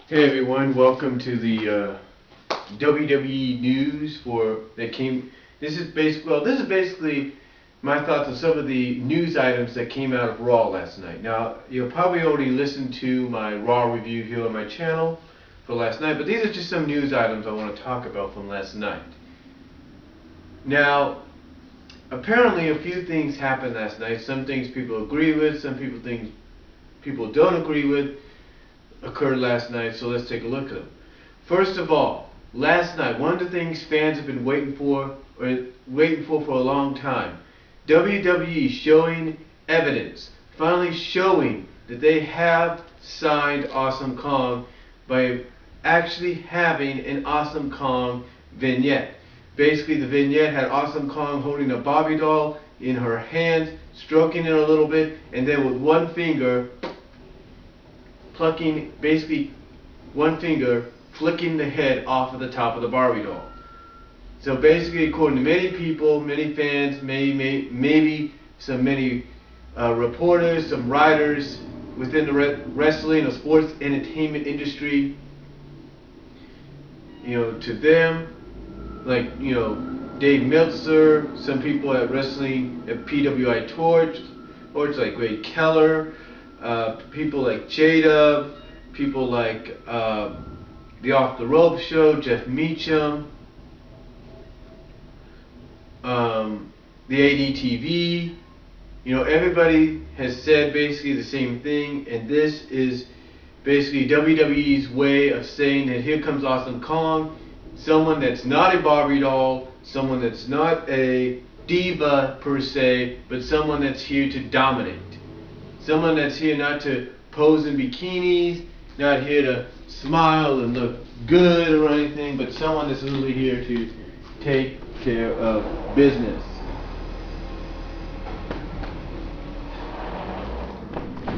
Hey everyone, welcome to the WWE news that came. This is basically my thoughts on some of the news items that came out of Raw last night. Now, you'll probably already listened to my Raw review here on my channel for last night, but these are just some news items I want to talk about from last night. Now, apparently a few things happened last night. Some things people agree with, some things people don't agree with occurred last night, so let's take a look at them. First of all, last night, one of the things fans have been waiting for a long time, WWE showing evidence, finally showing that they have signed Awesome Kong by actually having an Awesome Kong vignette. Basically, the vignette had Awesome Kong holding a Barbie doll in her hands, stroking it a little bit, and then with one finger plucking, basically one finger flicking the head off of the top of the Barbie doll. So basically, according to many people, many fans, maybe many reporters, some writers within the wrestling or sports entertainment industry, to them, like, Dave Meltzer, some people at wrestling at PWI Torch, like Ray Keller, people like J-Dub, people like the Off the Rope Show, Jeff Meacham, the ADTV, everybody has said basically the same thing, and this is basically WWE's way of saying that here comes Awesome Kong, someone that's not a Barbie doll, someone that's not a diva per se, but someone that's here to dominate. Someone that's here not to pose in bikinis, not here to smile and look good or anything, but someone that's really here to take care of business.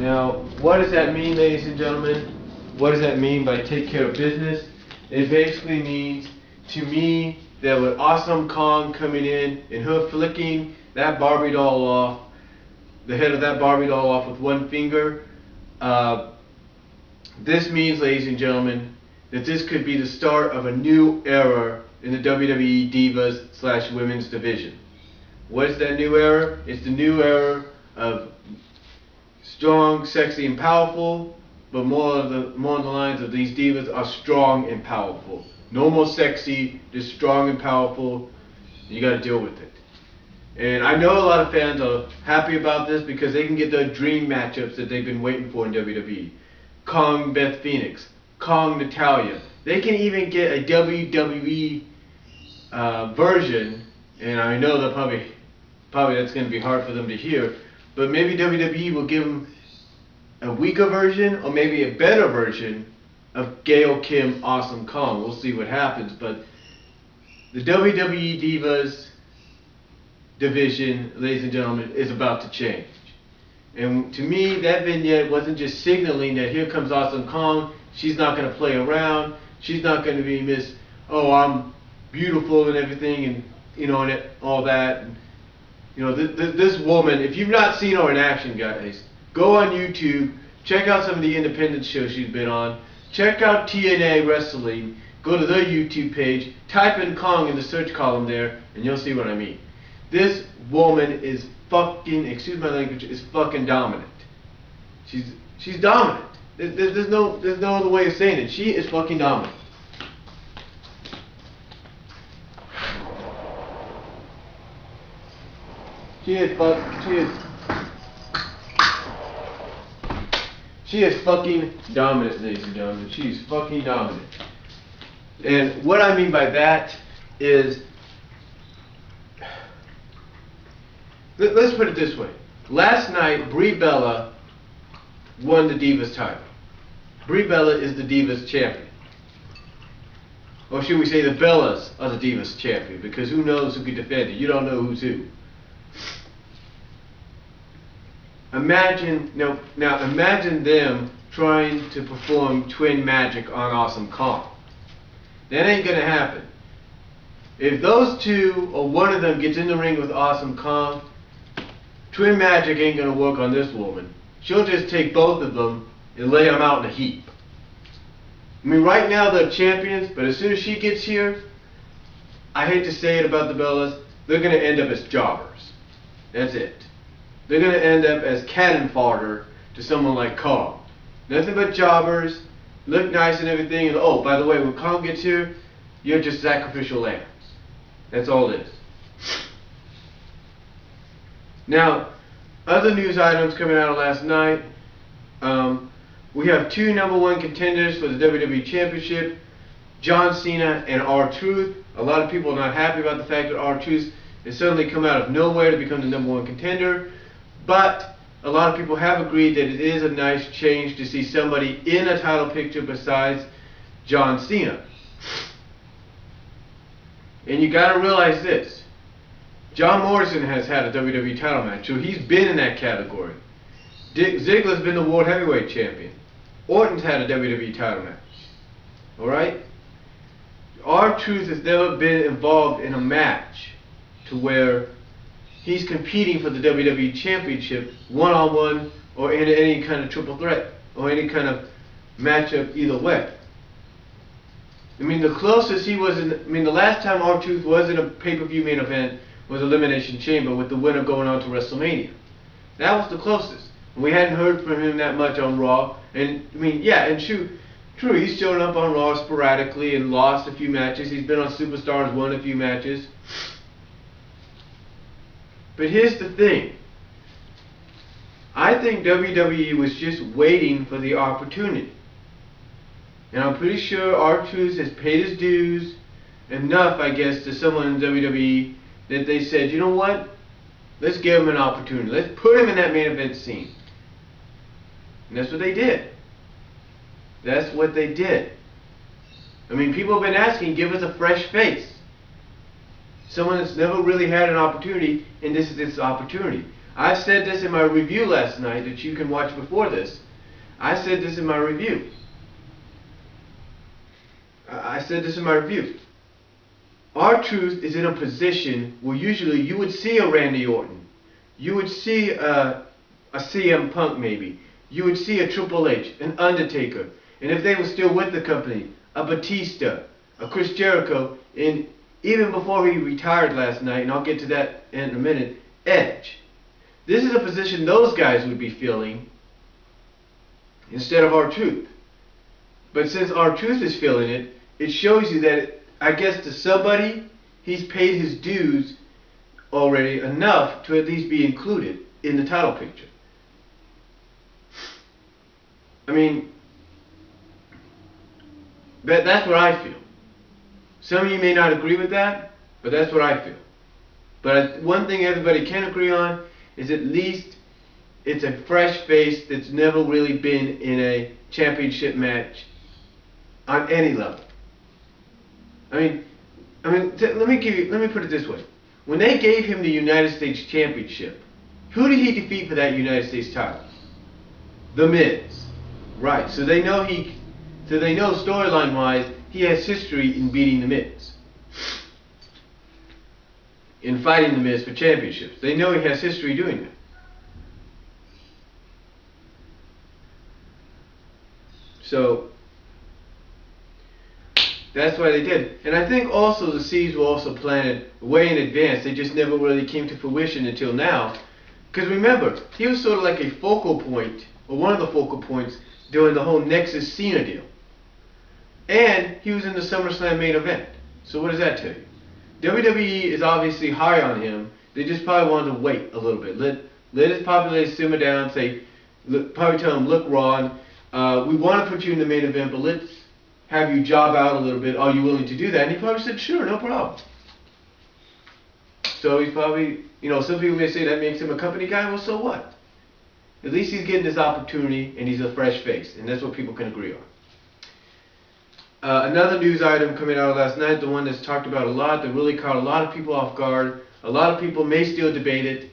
Now, what does that mean, ladies and gentlemen? What does that mean by take care of business? It basically means, to me, that with Awesome Kong coming in and her flicking that Barbie doll off, the head of that Barbie doll off with one finger, this means, ladies and gentlemen, that this could be the start of a new era in the WWE Divas / Women's division. What is that new era? It's the new era of strong, sexy, and powerful, but more on the lines of these divas are strong and powerful. No more sexy, just strong and powerful. You got to deal with it. And I know a lot of fans are happy about this because they can get their dream matchups that they've been waiting for in WWE. Kong Beth Phoenix, Kong Natalya. They can even get a WWE version, and I know that probably that's going to be hard for them to hear, but maybe WWE will give them a weaker version or maybe a better version of Gail Kim Awesome Kong. We'll see what happens, but the WWE Divas division, ladies and gentlemen, is about to change. And to me, that vignette wasn't just signaling that here comes Awesome Kong, she's not going to play around, she's not going to be Miss, oh, I'm beautiful and everything, and and all that. And, this woman, if you've not seen her in action, guys, go on YouTube, check out some of the independent shows she's been on, check out TNA Wrestling, go to their YouTube page, type in Kong in the search column there, and you'll see what I mean. This woman is fucking, excuse my language, is fucking dominant. She's dominant. There's no other way of saying it. She is fucking dominant. She is fucking dominant, ladies and gentlemen. She is fucking dominant. And what I mean by that is, let's put it this way. Last night, Brie Bella won the Divas title. Brie Bella is the Divas champion. Or should we say the Bellas are the Divas champion, because who knows who can defend it? You don't know who's who. Imagine them trying to perform twin magic on Awesome Kong. That ain't gonna happen. If those two or one of them gets in the ring with Awesome Kong, twin magic ain't gonna work on this woman. She'll just take both of them and lay them out in a heap. I mean, right now they're champions, but as soon as she gets here, I hate to say it about the Bellas, they're going to end up as jobbers. That's it. They're going to end up as cannon fodder to someone like Carl. Nothing but jobbers, look nice and everything, and oh, by the way, when Carl gets here, you're just sacrificial lambs. That's all it is. Now, other news items coming out of last night. We have two #1 contenders for the WWE Championship, John Cena and R-Truth. A lot of people are not happy about the fact that R-Truth has suddenly come out of nowhere to become the #1 contender, but a lot of people have agreed that it is a nice change to see somebody in a title picture besides John Cena. And you got to realize this. John Morrison has had a WWE title match, so he's been in that category. Ziggler's been the World Heavyweight Champion. Orton's had a WWE title match. Alright? R-Truth has never been involved in a match to where he's competing for the WWE Championship one-on-one or in any kind of triple threat or any kind of matchup either way. I mean, the closest he was in, the last time R-Truth was in a pay-per-view main event was Elimination Chamber with the winner going on to WrestleMania. That was the closest. We hadn't heard from him that much on Raw. And, I mean, yeah, and true, he's shown up on Raw sporadically and lost a few matches. He's been on Superstars, won a few matches. But here's the thing. I think WWE was just waiting for the opportunity. And I'm pretty sure R-Truth has paid his dues enough, I guess, to someone in WWE that they said, you know what? Let's give him an opportunity. Let's put him in that main event scene. And that's what they did. That's what they did. I mean, people have been asking, give us a fresh face. Someone that's never really had an opportunity, and this is its opportunity. I said this in my review last night that you can watch before this. I said this in my review. R-Truth is in a position where usually you would see a Randy Orton. You would see a CM Punk maybe. You would see a Triple H, an Undertaker. And if they were still with the company, a Batista, a Chris Jericho, and even before he retired last night, and I'll get to that in a minute, Edge. This is a position those guys would be filling instead of R-Truth. But since R-Truth is filling it, it shows you that, I guess to somebody, he's paid his dues already enough to at least be included in the title picture. I mean, that's what I feel. Some of you may not agree with that, but that's what I feel. But one thing everybody can agree on is at least it's a fresh face that's never really been in a championship match on any level. I mean, let me put it this way. When they gave him the United States Championship, who did he defeat for that United States title? The Miz. Right. So they know storyline wise he has history in beating The Miz. In fighting The Miz for championships. They know he has history doing that. So that's why they did. And I think also the seeds were also planted way in advance. They just never really came to fruition until now. Because remember, he was sort of like a focal point, or one of the focal points, during the whole Nexus Cena deal. And he was in the SummerSlam main event. So what does that tell you? WWE is obviously high on him. They just probably wanted to wait a little bit. Let his popularity simmer down. Probably tell him, look, Ron, we want to put you in the main event, but let's have you job out a little bit. Are you willing to do that? And he probably said, sure, no problem. So he's probably, some people may say that makes him a company guy. Well, so what? At least he's getting this opportunity, and he's a fresh face, and that's what people can agree on. Another news item coming out last night, the one that's talked about a lot, that really caught a lot of people off guard. A lot of people may still debate it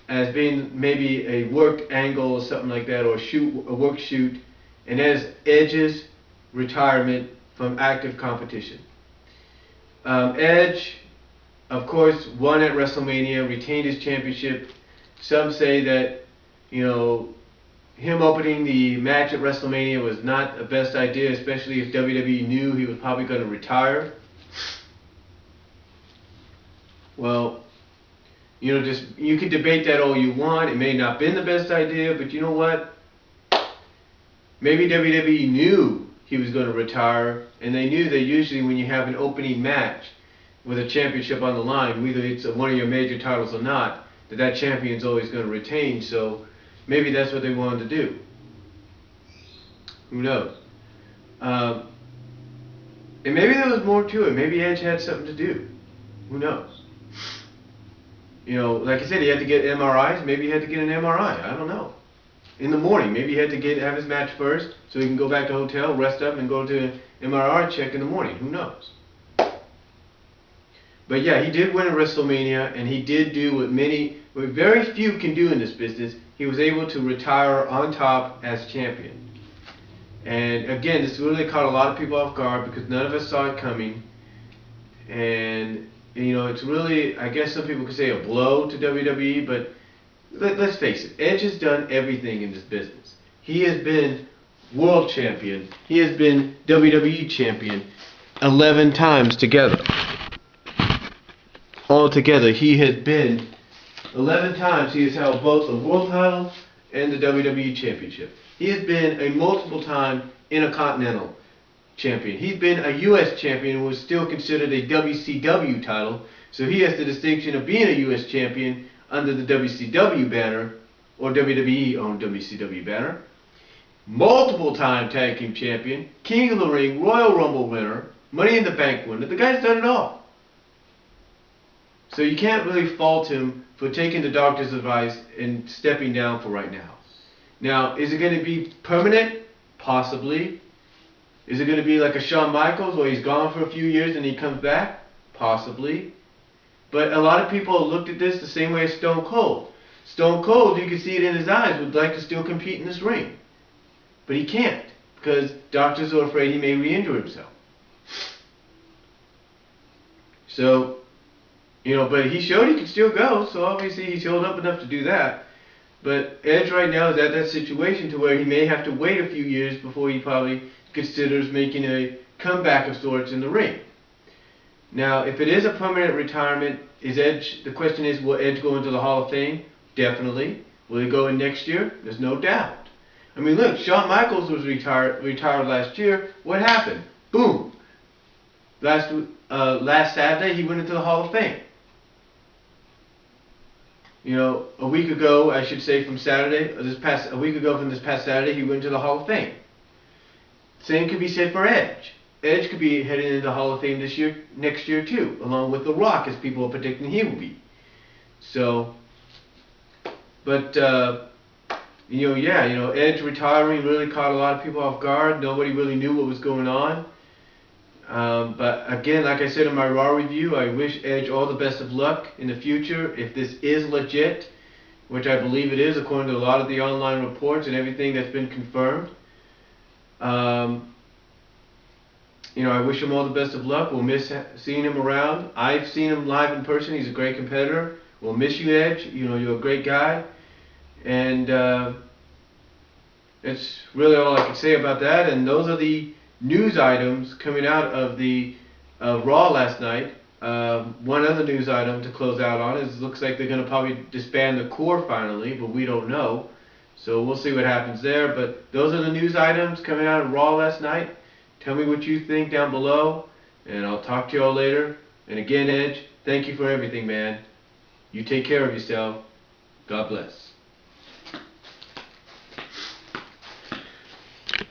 as being maybe a work angle or something like that, or a work shoot, and that is Edge's retirement from active competition. Edge, of course, won at WrestleMania, retained his championship. Some say that, him opening the match at WrestleMania was not the best idea, especially if WWE knew he was probably going to retire. Well, just you can debate that all you want. It may not have been the best idea, but you know what? Maybe WWE knew he was going to retire, and they knew that usually when you have an opening match with a championship on the line, whether it's one of your major titles or not, that champion's always going to retain. So maybe that's what they wanted to do. Who knows? And maybe there was more to it. Maybe Edge had something to do. Who knows? Like I said, he had to get MRIs. Maybe he had to get an MRI. I don't know. In the morning, maybe he had to have his match first, so he can go back to the hotel, rest up, and go to an MRI check in the morning. Who knows? But yeah, he did win at WrestleMania, and he did do what very few can do in this business. He was able to retire on top as champion. And again, this really caught a lot of people off guard because none of us saw it coming. And it's really, I guess some people could say, a blow to WWE, but let's face it, Edge has done everything in this business. He has been world champion. He has been WWE champion 11 times together. Altogether, he has been 11 times. He has held both the world title and the WWE championship. He has been a multiple time Intercontinental champion. He's been a U.S. champion and was still considered a WCW title. So he has the distinction of being a U.S. champion under the WCW banner, or WWE-owned WCW banner. Multiple time tag team champion, King of the Ring, Royal Rumble winner, Money in the Bank winner. The guy's done it all. So you can't really fault him for taking the doctor's advice and stepping down for right now. Now, is it going to be permanent? Possibly. Is it going to be like a Shawn Michaels where he's gone for a few years and he comes back? Possibly. But a lot of people looked at this the same way as Stone Cold. Stone Cold, you can see it in his eyes, would like to still compete in this ring. But he can't because doctors are afraid he may re-injure himself. So, but he showed he could still go, so obviously he's healed up enough to do that. But Edge right now is at that situation to where he may have to wait a few years before he probably considers making a comeback of sorts in the ring. Now, if it is a permanent retirement, the question is, will Edge go into the Hall of Fame? Definitely. Will he go in next year? There's no doubt. I mean, look, Shawn Michaels was retired last year. What happened? Boom. Last Saturday, he went into the Hall of Fame. A week ago, I should say from Saturday, a week ago from this past Saturday, he went to the Hall of Fame. Same could be said for Edge. Edge could be heading into the Hall of Fame next year too, along with The Rock, as people are predicting he will be. So, but Edge retiring really caught a lot of people off guard. Nobody really knew what was going on. But again, like I said in my Raw review, I wish Edge all the best of luck in the future. If this is legit, which I believe it is according to a lot of the online reports and everything that's been confirmed, I wish him all the best of luck. We'll miss seeing him around. I've seen him live in person. He's a great competitor. We'll miss you, Edge. You're a great guy. And that's really all I can say about that. And those are the news items coming out of the Raw last night. One other news item to close out on is it looks like they're going to probably disband the Core finally, but we don't know. So we'll see what happens there. But those are the news items coming out of Raw last night. Tell me what you think down below, and I'll talk to you all later. And again, Edge, thank you for everything, man. You take care of yourself. God bless.